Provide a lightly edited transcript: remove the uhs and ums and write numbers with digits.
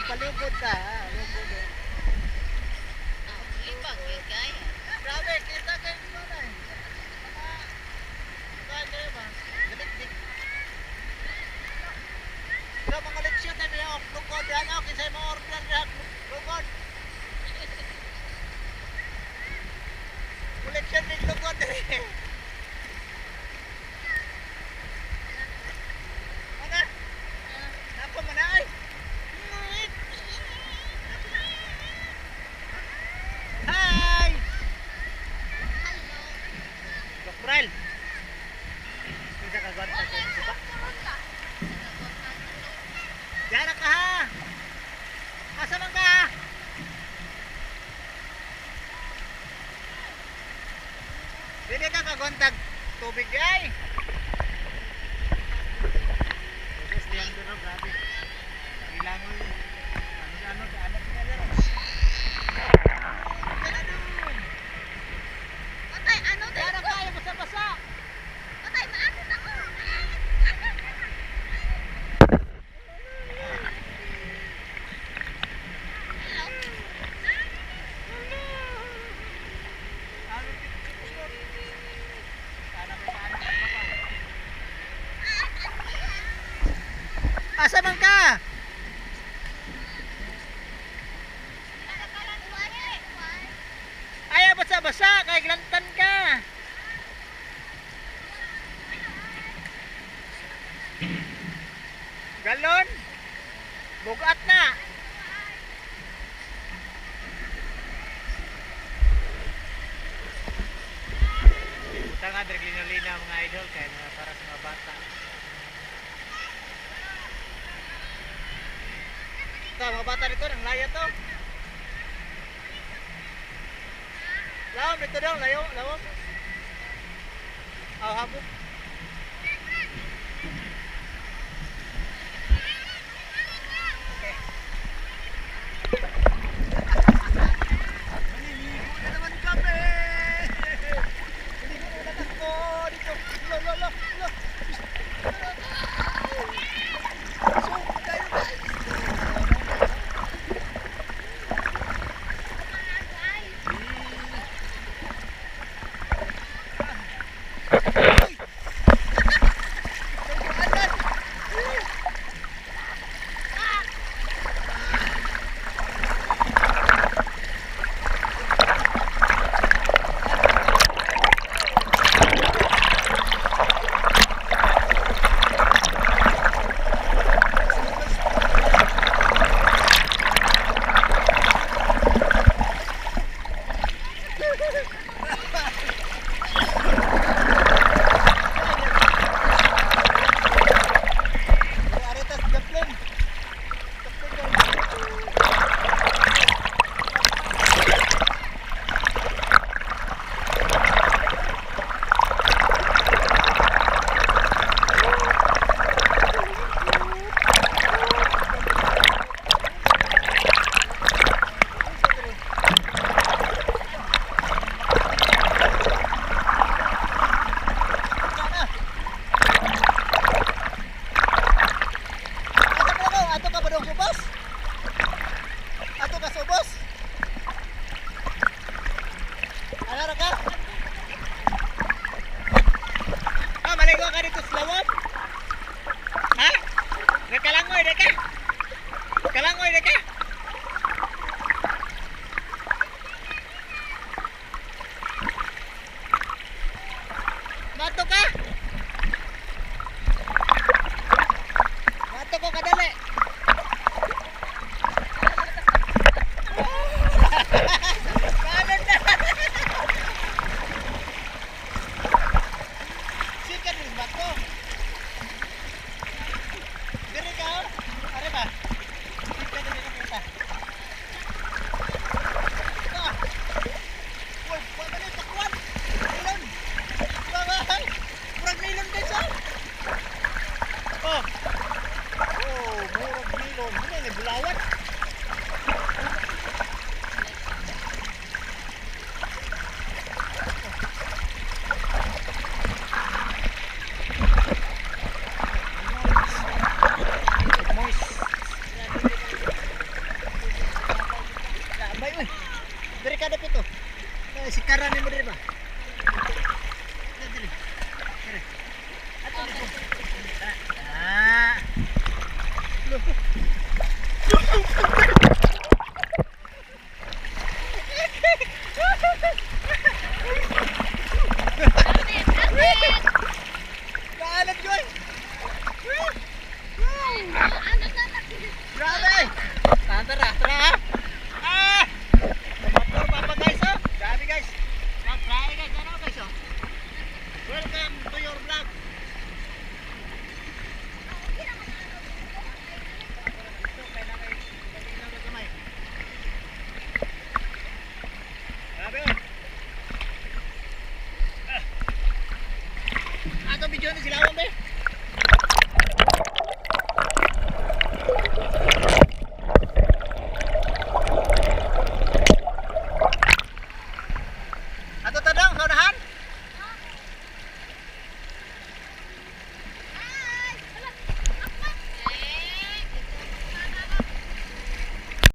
palugod ka. Lugod eh. Libang yun kaya. Grabe, kita kayo dito na eh. Kaya kayo ba? Galit-dik. Pero mga leksyon na niya ako lugod. Yan ako, kisay mga order niya lugod. Koleksyon din lugod eh. Mana? Napa mana ay? Hi! Hello. Dokral. Bisa ka gwanta ko suka. Diyan ka ha. Asa man ka? Dili ka kagontag tubig ay. Terus diyan dito grabe. Ilangon. Ano anak niya dero. Patay, ano din? Diyan ka ay basa-basa. Patay, maakit ako. Asa man ka? Ayaw basa-basa kay glantan ka. Galon? Bugat na. Buta nga, lina mga idol kaya mga para sa mga bata. Ito, mga bata dito, nang laya to. Lawam dito daw, layo, lawam. Aw, habok. Okay. Maliligo na naman kami. Maliligo na naman ako dito. Lo. So, tayo guys. Uy! video ni sila be.